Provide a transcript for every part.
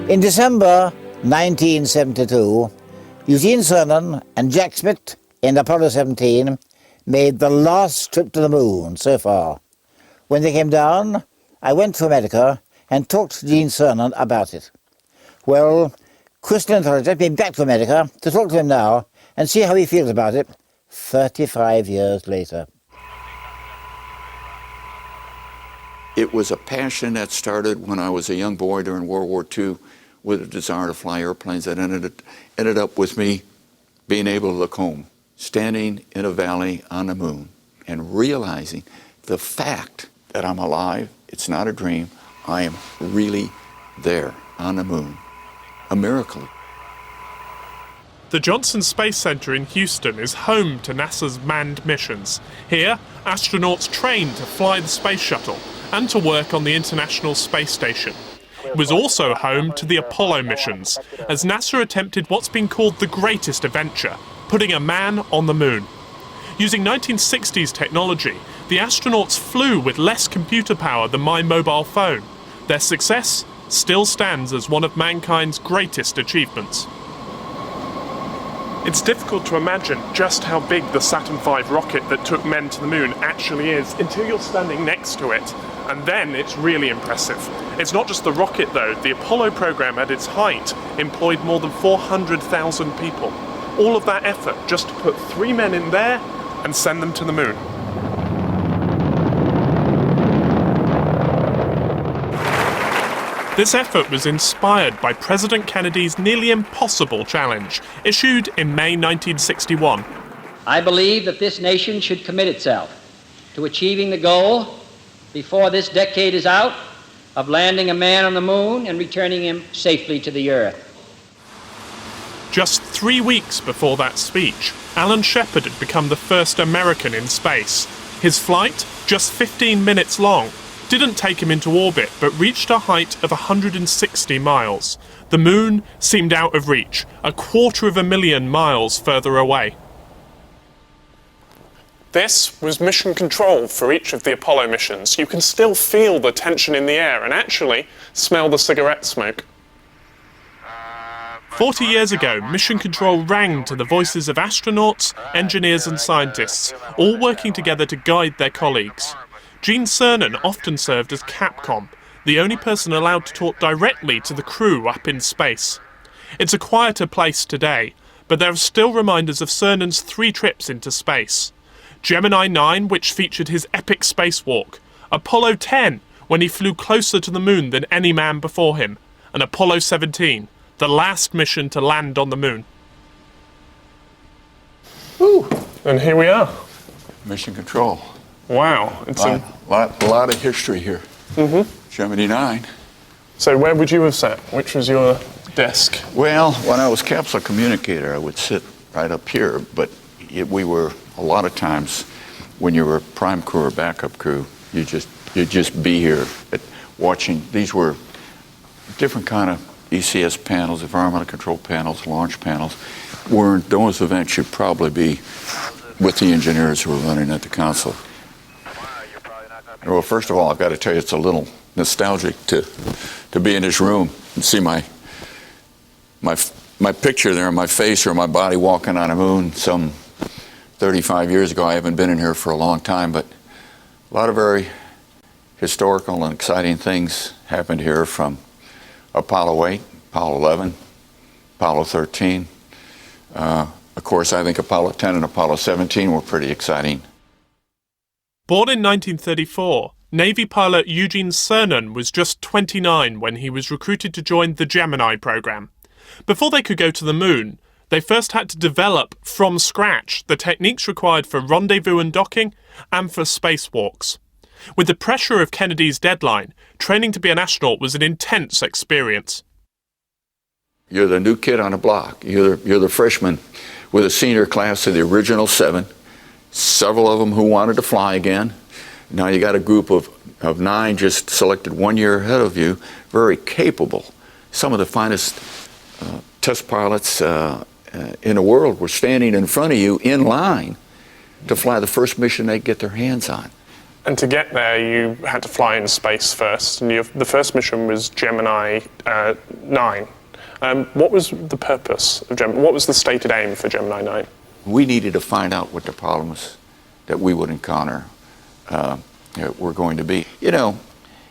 In December 1972, Eugene Cernan and Jack Schmitt in Apollo 17 made the last trip to the moon so far. When they came down, I went to America and talked to Gene Cernan about it. Well, Crystal Intelligence been back to America to talk to him now and see how he feels about it 35 years later. It was a passion that started when I was a young boy during World War II with a desire to fly airplanes that ended up with me being able to look home, standing in a valley on the moon and realizing the fact that I'm alive, it's not a dream, I am really there on the moon. A miracle. The Johnson Space Center in Houston is home to NASA's manned missions. Here, astronauts train to fly the space shuttle and to work on the International Space Station. It was also home to the Apollo missions, as NASA attempted what's been called the greatest adventure, putting a man on the moon. Using 1960s technology, the astronauts flew with less computer power than my mobile phone. Their success still stands as one of mankind's greatest achievements. It's difficult to imagine just how big the Saturn V rocket that took men to the moon actually is until you're standing next to it, and then it's really impressive. It's not just the rocket though. The Apollo program at its height employed more than 400,000 people. All of that effort just to put 3 men in there and send them to the moon. This effort was inspired by President Kennedy's nearly impossible challenge, issued in May 1961. I believe that this nation should commit itself to achieving the goal, before this decade is out, of landing a man on the moon and returning him safely to the Earth. Just 3 weeks before that speech, Alan Shepard had become the first American in space. His flight, just 15 minutes long, didn't take him into orbit, but reached a height of 160 miles. The moon seemed out of reach, 250,000 miles further away. This was mission control for each of the Apollo missions. You can still feel the tension in the air and actually smell the cigarette smoke. 40 years ago, mission control rang to the voices of astronauts, engineers and scientists, all working together to guide their colleagues. Gene Cernan often served as Capcom, the only person allowed to talk directly to the crew up in space. It's a quieter place today, but there are still reminders of Cernan's 3 trips into space. Gemini 9, which featured his epic spacewalk, Apollo 10, when he flew closer to the moon than any man before him, and Apollo 17, the last mission to land on the moon. Woo. And here we are. Mission control. Wow. It's a lot of history here. Gemini 9. So where would you have sat? Which was your desk? Well, when I was capsule communicator, I would sit right up here, but we were, a lot of times, when you were prime crew or backup crew, you'd just be here watching. These were different kind of ECS panels, environmental control panels, launch panels. Those events should probably be with the engineers who were running at the console. Well, first of all, I've got to tell you, it's a little nostalgic to be in this room and see my picture there, my face or my body walking on a moon some 35 years ago. I haven't been in here for a long time, but a lot of very historical and exciting things happened here, from Apollo 8, Apollo 11, Apollo 13. Of course, I think Apollo 10 and Apollo 17 were pretty exciting. Born in 1934, Navy pilot Eugene Cernan was just 29 when he was recruited to join the Gemini program. Before they could go to the moon, they first had to develop from scratch the techniques required for rendezvous and docking and for spacewalks. With the pressure of Kennedy's deadline, training to be an astronaut was an intense experience. You're the new kid on the block. You're the freshman with a senior class of the original 7. Several of them who wanted to fly again. Now you got a group of 9 just selected 1 year ahead of you, very capable. Some of the finest test pilots in the world were standing in front of you in line to fly the first mission they get their hands on. And to get there, you had to fly in space first, and the first mission was Gemini 9. What was the purpose of Gemini? What was the stated aim for Gemini 9? We needed to find out what the problems that we would encounter were going to be. You know,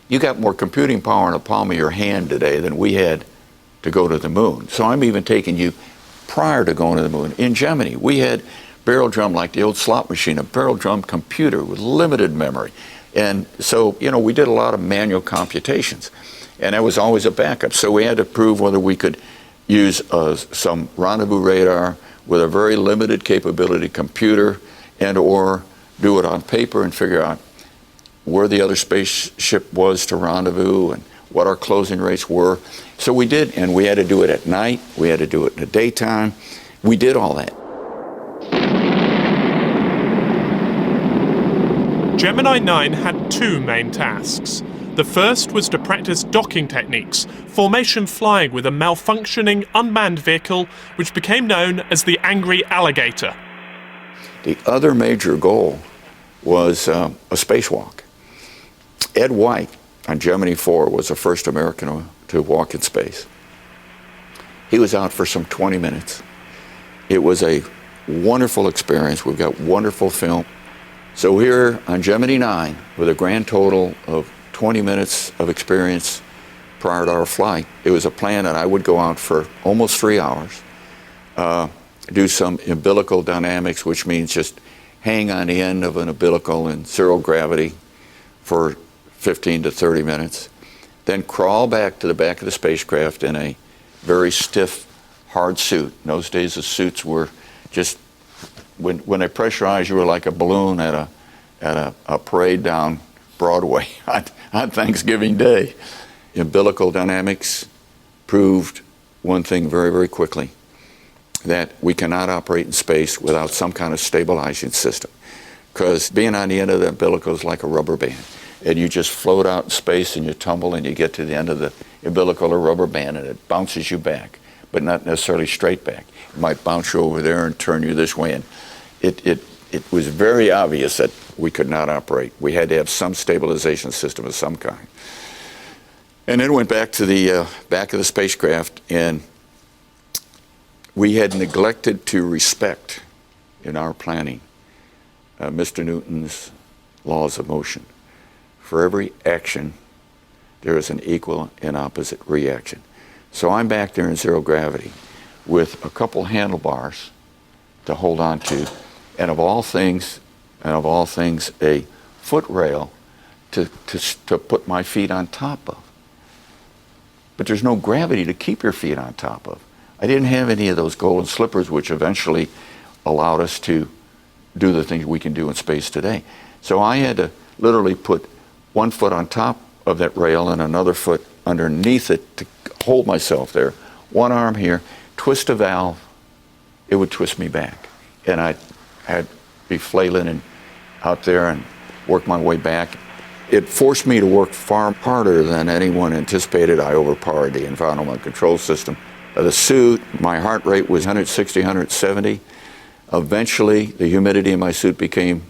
you got more computing power in the palm of your hand today than we had to go to the moon. So I'm even taking you prior to going to the moon. In Gemini, we had barrel drum, like the old slot machine, a barrel drum computer with limited memory. And so, you know, we did a lot of manual computations, and that was always a backup. So we had to prove whether we could use some rendezvous radar with a very limited capability computer, and or do it on paper and figure out where the other spaceship was to rendezvous and what our closing rates were. So we did, and we had to do it at night. We had to do it in the daytime. We did all that. Gemini 9 had two main tasks. The first was to practice docking techniques, formation flying with a malfunctioning unmanned vehicle which became known as the Angry Alligator. The other major goal was a spacewalk. Ed White on Gemini 4 was the first American to walk in space. He was out for some 20 minutes. It was a wonderful experience. We've got wonderful film. So here on Gemini 9, with a grand total of 20 minutes of experience prior to our flight, it was a plan that I would go out for almost 3 hours, do some umbilical dynamics, which means just hang on the end of an umbilical in zero gravity for 15 to 30 minutes, then crawl back to the back of the spacecraft in a very stiff, hard suit. In those days, the suits were just, when they pressurized, you were like a balloon at a parade down Broadway on Thanksgiving Day. Umbilical dynamics proved one thing very, very quickly, that we cannot operate in space without some kind of stabilizing system, because being on the end of the umbilical is like a rubber band, and you just float out in space and you tumble and you get to the end of the umbilical or rubber band and it bounces you back, but not necessarily straight back. It might bounce you over there and turn you this way, and it was very obvious that we could not operate. We had to have some stabilization system of some kind. And then went back to the back of the spacecraft, and we had neglected to respect in our planning Mr. Newton's laws of motion. For every action, there is an equal and opposite reaction. So I'm back there in zero gravity with a couple handlebars to hold on to, and of all things, a foot rail to put my feet on top of. But there's no gravity to keep your feet on top of. I didn't have any of those golden slippers, which eventually allowed us to do the things we can do in space today. So I had to literally put one foot on top of that rail and another foot underneath it to hold myself there. One arm here, twist a valve, it would twist me back. And I had to be flailing and out there and work my way back. It forced me to work far harder than anyone anticipated. I overpowered the environmental control system. The suit, my heart rate was 160, 170. Eventually, the humidity in my suit became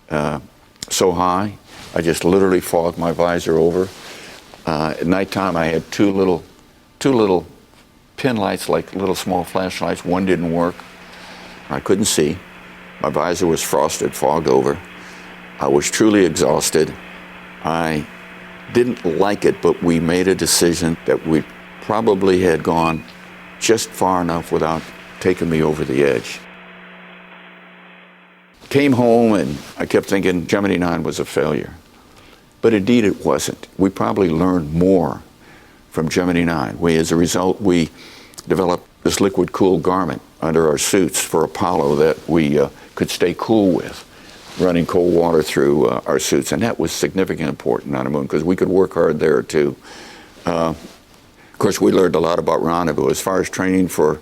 so high, I just literally fogged my visor over. At nighttime, I had two little pin lights, like little small flashlights. One didn't work. I couldn't see. My visor was frosted, fogged over. I was truly exhausted. I didn't like it, but we made a decision that we probably had gone just far enough without taking me over the edge. Came home and I kept thinking Gemini 9 was a failure. But indeed it wasn't. We probably learned more from Gemini 9. As a result, we developed this liquid cooled garment under our suits for Apollo that we could stay cool with, running cold water through our suits. And that was significantly important on the moon because we could work hard there too. Of course, we learned a lot about rendezvous. As far as training for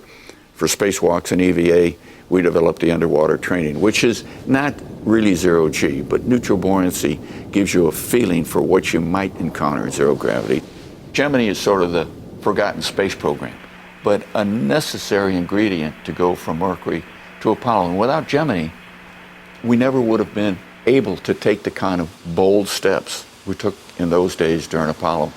spacewalks and EVA, we developed the underwater training, which is not really zero G, but neutral buoyancy gives you a feeling for what you might encounter in zero gravity. Gemini is sort of the forgotten space program, but a necessary ingredient to go from Mercury to Apollo. And without Gemini, we never would have been able to take the kind of bold steps we took in those days during Apollo.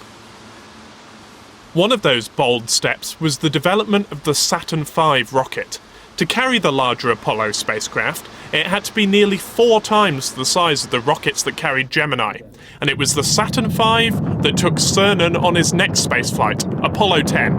One of those bold steps was the development of the Saturn V rocket. To carry the larger Apollo spacecraft, it had to be nearly 4 times the size of the rockets that carried Gemini. And it was the Saturn V that took Cernan on his next spaceflight, Apollo 10.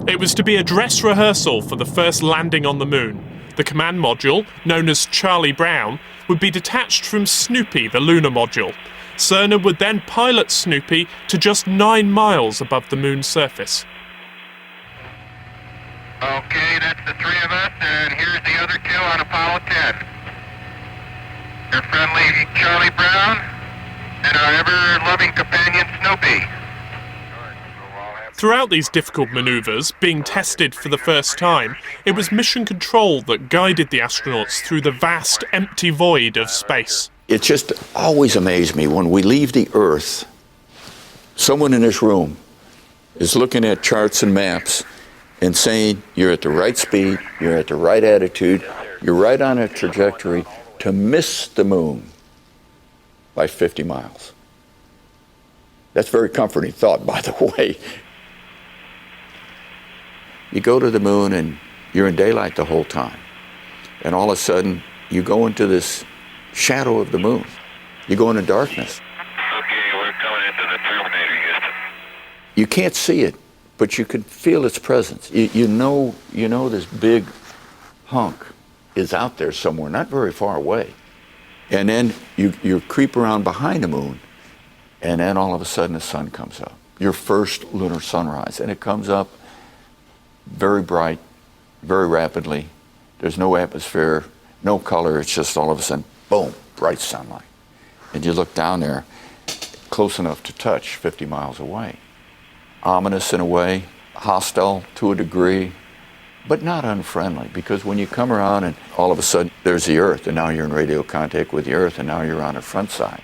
It was to be a dress rehearsal for the first landing on the moon. The command module, known as Charlie Brown, would be detached from Snoopy, the lunar module. Cernan would then pilot Snoopy to just 9 miles above the moon's surface. Okay, that's the 3 of us, and here's the other 2 on Apollo 10. Your friendly Charlie Brown and our ever-loving companion Snoopy. Throughout these difficult manoeuvres, being tested for the first time, it was mission control that guided the astronauts through the vast, empty void of space. It just always amazed me when we leave the Earth, someone in this room is looking at charts and maps and saying you're at the right speed, you're at the right attitude, you're right on a trajectory to miss the moon by 50 miles. That's a very comforting thought, by the way. You go to the moon and you're in daylight the whole time. And all of a sudden, you go into this shadow of the moon. You go into darkness. Okay, we're coming into the Terminator, Houston. You can't see it, but you can feel its presence. You know this big hunk is out there somewhere, not very far away. And then you creep around behind the moon, and then all of a sudden the sun comes up. Your first lunar sunrise, and it comes up very bright, very rapidly. There's no atmosphere, no color. It's just all of a sudden, boom, bright sunlight. And you look down there, close enough to touch, 50 miles away. Ominous in a way, hostile to a degree, but not unfriendly, because when you come around and all of a sudden there's the Earth, and now you're in radio contact with the Earth, and now you're on the front side.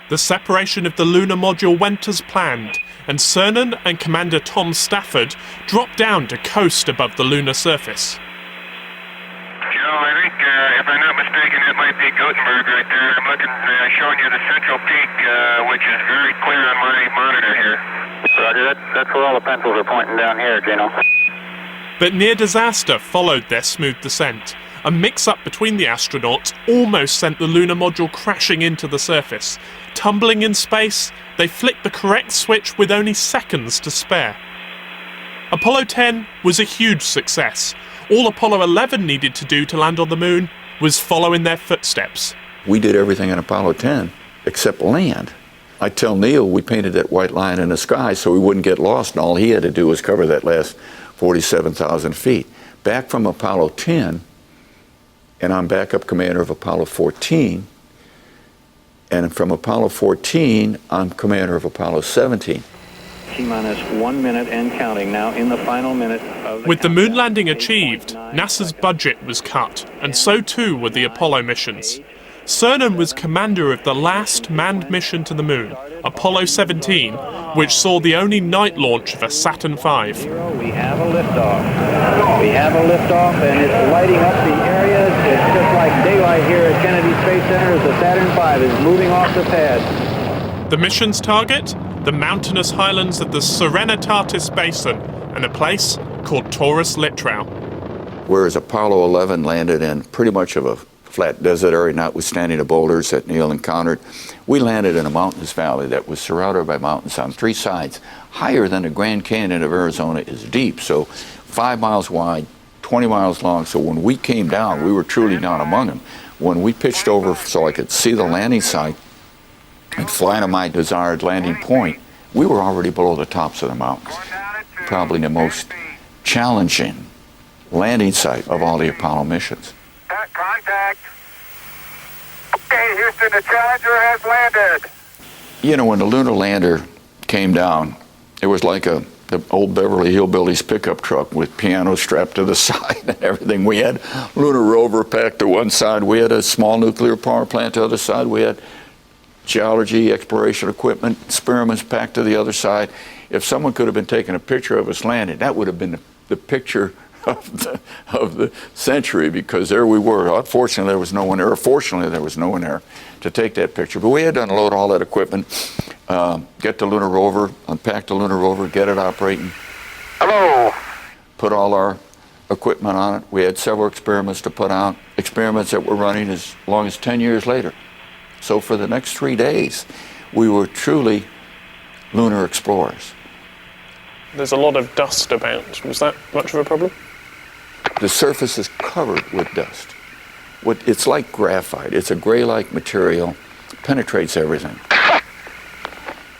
The separation of the lunar module went as planned, and Cernan and Commander Tom Stafford dropped down to coast above the lunar surface. Joe, I think, if I'm not mistaken, that might be Gutenberg right there. I'm looking, showing you the central peak, which is very clear on my monitor here. Roger, that's where all the pencils are pointing down here, Gino. But near disaster followed their smooth descent. A mix-up between the astronauts almost sent the lunar module crashing into the surface. Tumbling in space, they flicked the correct switch with only seconds to spare. Apollo 10 was a huge success. All Apollo 11 needed to do to land on the moon was follow in their footsteps. We did everything in Apollo 10 except land. I tell Neil we painted that white line in the sky so we wouldn't get lost, and all he had to do was cover that last 47,000 feet. Back from Apollo 10, and I'm backup commander of Apollo 14, and from Apollo 14, I'm commander of Apollo 17. T-minus 1 minute and counting now in the final minute of With the moon landing achieved, NASA's budget was cut, and so too were the Apollo missions. Cernan was commander of the last manned mission to the moon, Apollo 17, which saw the only night launch of a Saturn V. We have a liftoff. We have a liftoff, and it's lighting up the areas. It's just like daylight here at Kennedy Space Center as the Saturn V is moving off the pad. The mission's target? The mountainous highlands of the Serenitatis Basin, and a place called Taurus Littrow. Whereas Apollo 11 landed in pretty much of a flat desert area, notwithstanding the boulders that Neil encountered, we landed in a mountainous valley that was surrounded by mountains on 3 sides, higher than the Grand Canyon of Arizona is deep, so 5 miles wide, 20 miles long. So when we came down, we were truly down among them. When we pitched over so I could see the landing site and fly to my desired landing point, we were already below the tops of the mountains. Probably the most challenging landing site of all the Apollo missions. Contact. Okay, Houston, the Challenger has landed. You know, when the lunar lander came down, it was like the old Beverly Hillbillies pickup truck with piano strapped to the side and everything. We had lunar rover packed to one side. We had a small nuclear power plant to the other side. We had geology, exploration equipment, experiments packed to the other side. If someone could have been taking a picture of us landing, that would have been the picture of the century, because there we were. Unfortunately, there was no one there. Or fortunately, there was no one there to take that picture. But we had to unload all that equipment, get the lunar rover, unpack the lunar rover, get it operating. Hello. Put all our equipment on it. We had several experiments to put out, experiments that were running as long as 10 years later. So for the next 3 days, we were truly lunar explorers. There's a lot of dust about. Was that much of a problem? The surface is covered with dust. It's like graphite. It's a gray-like material, penetrates everything.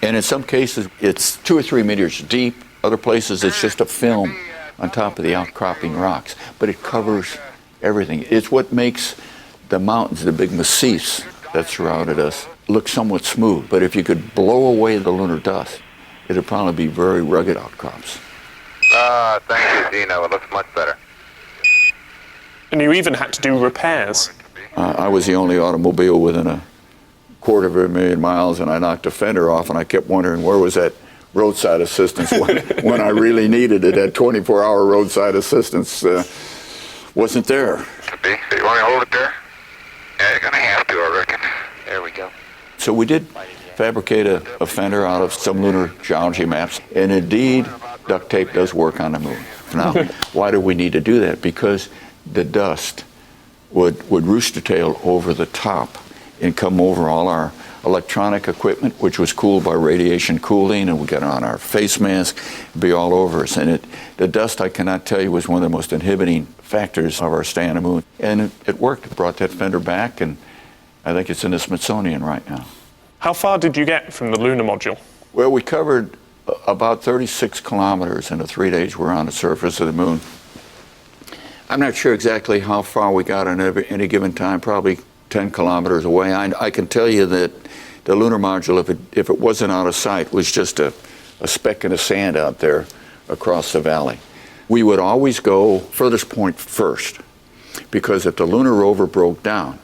And in some cases, it's 2 or 3 meters deep. Other places, it's just a film on top of the outcropping rocks. But it covers everything. It's what makes the mountains, the big massifs that surrounded us, look somewhat smooth. But if you could blow away the lunar dust, it'd probably be very rugged outcrops. Thank you, Dino. It looks much better. And you even had to do repairs. I was the only automobile within a 250,000 miles, and I knocked a fender off, and I kept wondering where was that roadside assistance when I really needed it. That 24-hour roadside assistance wasn't there. Could be. So you want me to hold it there? Yeah, you're going to have to, I reckon. There we go. So we did fabricate a fender out of some lunar geology maps, and indeed, duct tape does work on the moon. Now, why do we need to do that? Because the dust would roost a tail over the top and come over all our electronic equipment, which was cooled by radiation cooling, and we got it on our face mask, be all over us. And the dust, I cannot tell you, was one of the most inhibiting factors of our stay on the moon. And it worked. It brought that fender back, and I think it's in the Smithsonian right now. How far did you get from the lunar module? Well, we covered about 36 kilometers in the 3 days we were on the surface of the moon. I'm not sure exactly how far we got on any given time, probably 10 kilometers away. I can tell you that the lunar module, if it wasn't out of sight, was just a speck in the sand out there across the valley. We would always go furthest point first, because if the lunar rover broke down,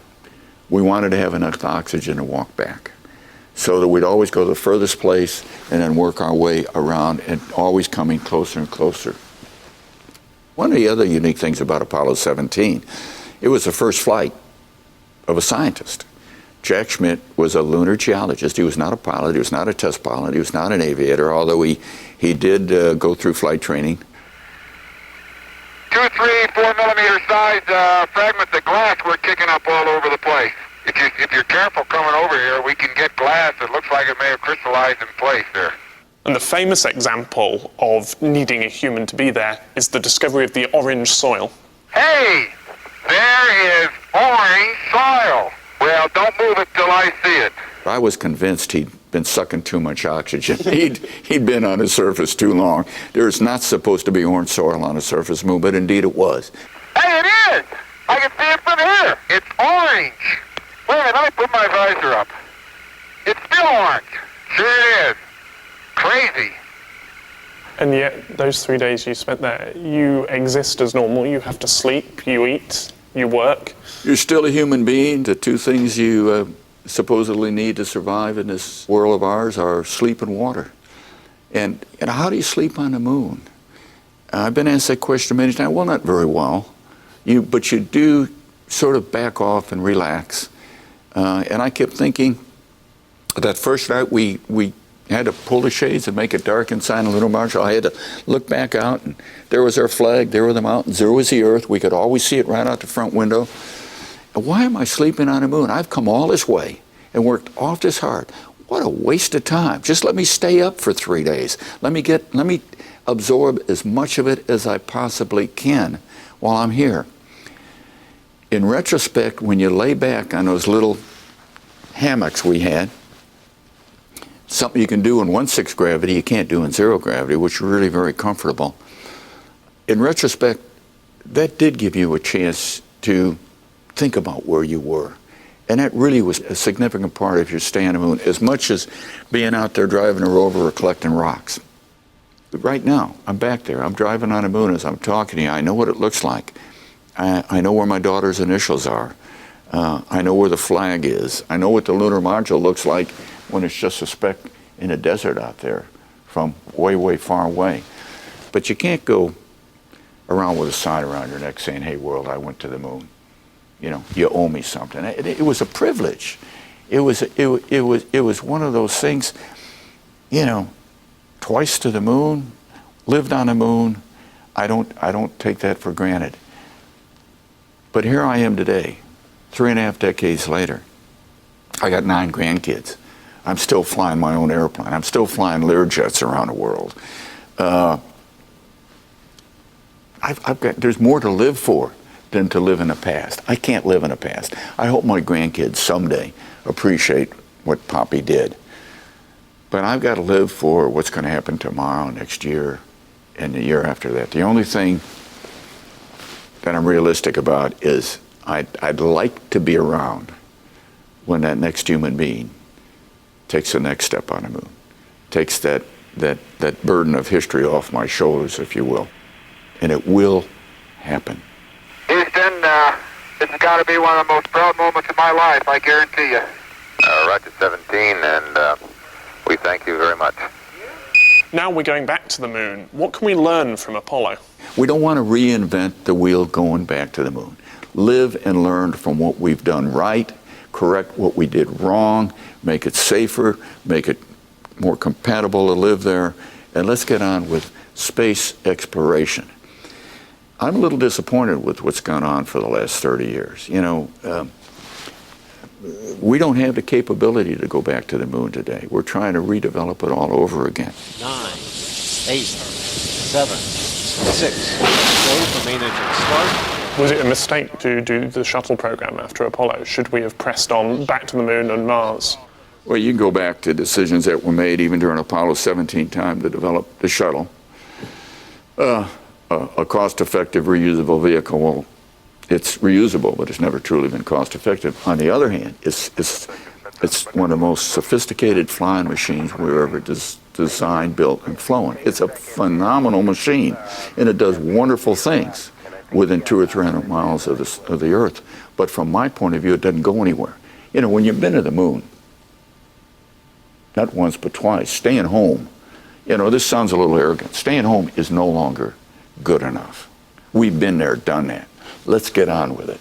we wanted to have enough oxygen to walk back. So that we'd always go to the furthest place and then work our way around, and always coming closer and closer. One of the other unique things about Apollo 17, it was the first flight of a scientist. Jack Schmitt was a lunar geologist. He was not a pilot, he was not a test pilot, he was not an aviator, although he did go through flight training. 2, 3, 4 millimeter size fragments of glass were kicking up all over the place. If you're careful coming over here, we can get glass that looks like it may have crystallized in place there. And the famous example of needing a human to be there is the discovery of the orange soil. Hey, there is orange soil. Well, don't move it till I see it. I was convinced he'd been sucking too much oxygen. He'd been on the surface too long. There's not supposed to be orange soil on the surface of the moon, but indeed it was. Hey, it is! I can see it from here. It's orange. Wait a minute, let me put my visor up. It's still orange. Sure it is. Crazy. And yet, those 3 days you spent there, you exist as normal. You have to sleep, you eat, you work. You're still a human being. The two things you supposedly need to survive in this world of ours are sleep and water. And how do you sleep on the moon? I've been asked that question many times. Well, not very well. But you do sort of back off and relax. And I kept thinking, that first night we had to pull the shades and make it dark inside the lunar module. I had to look back out, and there was our flag, there were the mountains, there was the Earth. We could always see it right out the front window. And why am I sleeping on the moon? I've come all this way and worked off this hard. What a waste of time. Just let me stay up for 3 days. Let me absorb as much of it as I possibly can while I'm here. In retrospect, when you lay back on those little hammocks we had, something you can do in 1/6 gravity you can't do in 0 gravity, which is really very comfortable. In retrospect, that did give you a chance to think about where you were. And that really was a significant part of your stay on the moon, as much as being out there driving a rover or collecting rocks. But right now, I'm back there. I'm driving on the moon as I'm talking to you. I know what it looks like. I know where my daughter's initials are. I know where the flag is. I know what the lunar module looks like when it's just a speck in a desert out there from way, way far away. But you can't go around with a sign around your neck saying, "Hey world, I went to the moon. You know, you owe me something." It was a privilege. It was one of those things, you know, twice to the moon, lived on the moon. I don't take that for granted. But here I am today, 3.5 decades later. I got 9 grandkids. I'm still flying my own airplane. I'm still flying Learjets around the world. There's more to live for than to live in the past. I can't live in the past. I hope my grandkids someday appreciate what Poppy did. But I've got to live for what's going to happen tomorrow, next year, and the year after that. The only thing that I'm realistic about is I'd like to be around when that next human being takes the next step on the moon, takes that burden of history off my shoulders, if you will. And it will happen. Houston, this has got to be one of the most proud moments of my life, I guarantee you. Roger 17, and we thank you very much. Now we're going back to the moon. What can we learn from Apollo? We don't want to reinvent the wheel going back to the moon. Live and learn from what we've done right, correct what we did wrong, make it safer, make it more compatible to live there, and let's get on with space exploration. I'm a little disappointed with what's gone on for the last 30 years. You know, we don't have the capability to go back to the moon today. We're trying to redevelop it all over again. 9, 8, 7, 6. Go for main engine start. Was it a mistake to do the shuttle program after Apollo? Should we have pressed on back to the moon and Mars? Well, you can go back to decisions that were made even during Apollo 17 time to develop the shuttle. A cost-effective, reusable vehicle. Well, it's reusable, but it's never truly been cost-effective. On the other hand, it's one of the most sophisticated flying machines we've ever designed, built, and flown. It's a phenomenal machine, and it does wonderful things within 200 or 300 miles of the Earth. But from my point of view, it doesn't go anywhere. You know, when you've been to the moon, not once but twice, staying home, you know, this sounds a little arrogant. Staying home is no longer good enough. We've been there, done that. Let's get on with it.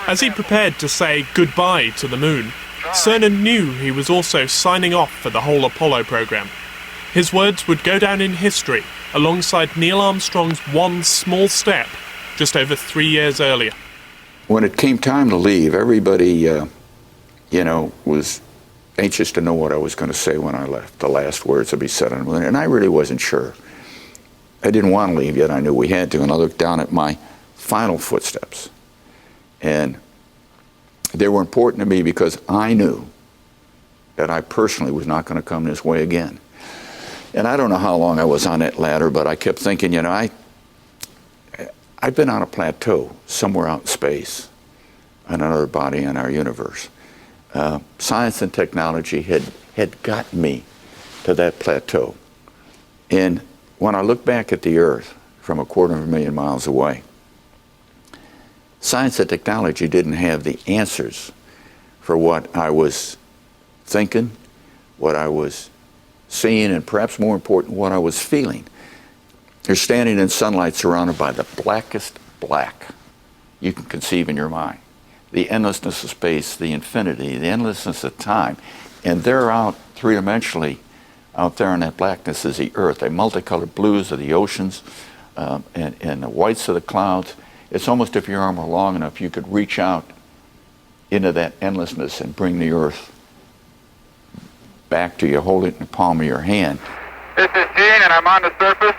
As he prepared to say goodbye to the moon, Cernan knew he was also signing off for the whole Apollo program. His words would go down in history alongside Neil Armstrong's one small step just over 3 years earlier. When it came time to leave, everybody, you know, was anxious to know what I was going to say when I left, the last words to be said on the moon, and I really wasn't sure. I didn't want to leave, yet I knew we had to, and I looked down at my final footsteps. And they were important to me because I knew that I personally was not going to come this way again. And I don't know how long I was on that ladder, but I kept thinking, you know, I've been on a plateau somewhere out in space, on another body in our universe. Science and technology had gotten me to that plateau. And when I look back at the Earth from 250,000 miles away, science and technology didn't have the answers for what I was thinking, what I was seeing, and perhaps more important, what I was feeling. You're standing in sunlight surrounded by the blackest black you can conceive in your mind. The endlessness of space, the infinity, the endlessness of time. And they're out three-dimensionally, out there in that blackness is the Earth, the multicolored blues of the oceans and the whites of the clouds. It's almost if your arm were long enough, you could reach out into that endlessness and bring the Earth back to you, hold it in the palm of your hand. This is Gene, and I'm on the surface.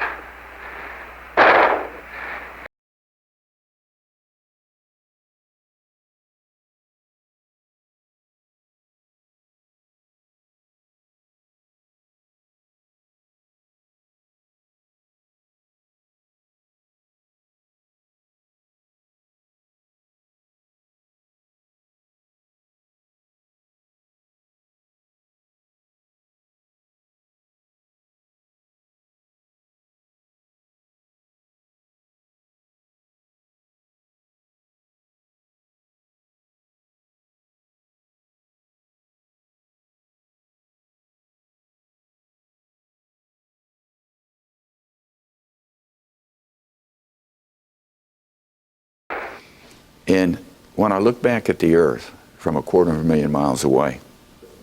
And when I look back at the Earth from 250,000 miles away,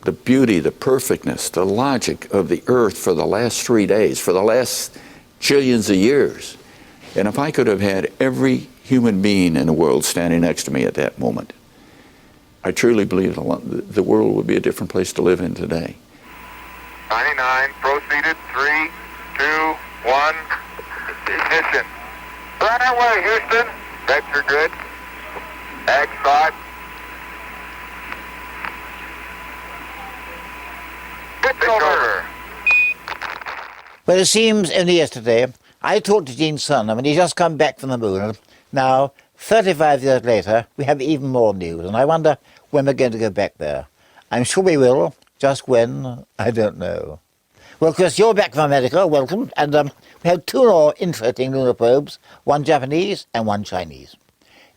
the beauty, the perfectness, the logic of the Earth for the last 3 days, for the last trillions of years. And if I could have had every human being in the world standing next to me at that moment, I truly believe the world would be a different place to live in today. 99, proceeded, 3, 2, 1, ignition. Right away, Houston. Vector good. X5. Pitch over. Well, it seems only yesterday I talked to Gene Cernan and he's just come back from the moon. Now, 35 years later, we have even more news, and I wonder when we're going to go back there. I'm sure we will. Just when, I don't know. Well, Chris, you're back from America. Welcome. And we have two more interesting lunar probes, one Japanese and one Chinese.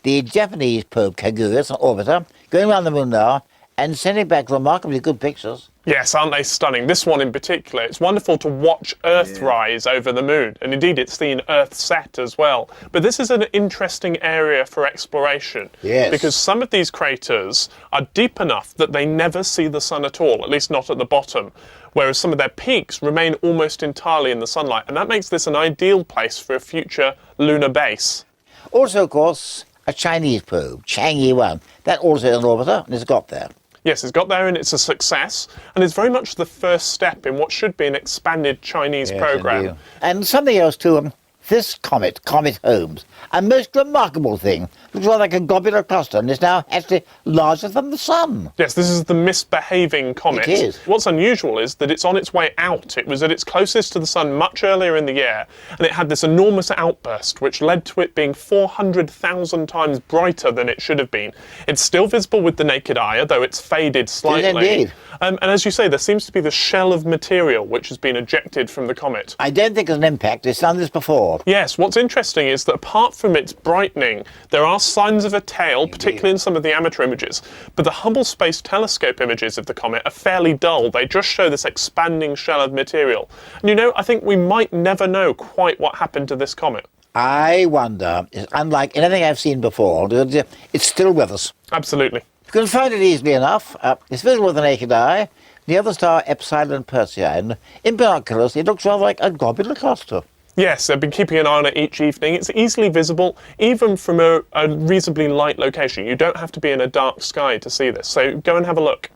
The Japanese probe Kagura is an orbiter going around the moon now and sending back remarkably good pictures. Yes, aren't they stunning? This one in particular. It's wonderful to watch Earth rise over the moon, and indeed it's seen Earth set as well. But this is an interesting area for exploration. Yes. Because some of these craters are deep enough that they never see the sun at all, at least not at the bottom, whereas some of their peaks remain almost entirely in the sunlight, and that makes this an ideal place for a future lunar base. Also, of course, a Chinese probe, Chang'e 1. That also is an orbiter, and it's got there. Yes, it's got there and it's a success, and it's very much the first step in what should be an expanded Chinese program. Indeed. And something else too, this comet Holmes, a most remarkable thing. Looks rather like a globular cluster and is now actually larger than the sun. Yes, this is the misbehaving comet. It is. What's unusual is that it's on its way out. It was at its closest to the sun much earlier in the year, and it had this enormous outburst which led to it being 400,000 times brighter than it should have been. It's still visible with the naked eye, although it's faded slightly. Indeed. And as you say, there seems to be the shell of material which has been ejected from the comet. I don't think it's an impact. It's done this before. Yes, what's interesting is that apart from its brightening, there are signs of a tail, particularly in some of the amateur images. But the Hubble Space Telescope images of the comet are fairly dull. They just show this expanding shell of material. And you know, I think we might never know quite what happened to this comet. I wonder, it's unlike anything I've seen before, it's still with us. Absolutely. You can find it easily enough. It's visible with the naked eye. The other star, Epsilon Persei, and in binoculars it looks rather like a globular cluster. Yes, I've been keeping an eye on it each evening. It's easily visible, even from a reasonably light location. You don't have to be in a dark sky to see this, so go and have a look.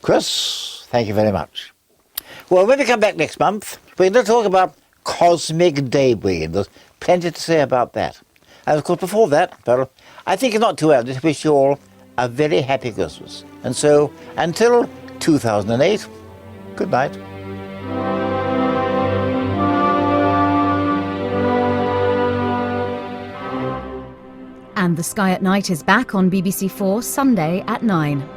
Chris, thank you very much. Well, when we come back next month, we're going to talk about cosmic debris, and there's plenty to say about that. And of course, before that, well, I think it's not too early to wish you all a very happy Christmas. And so, until 2008, good night. And The Sky at Night is back on BBC4 Sunday at 9.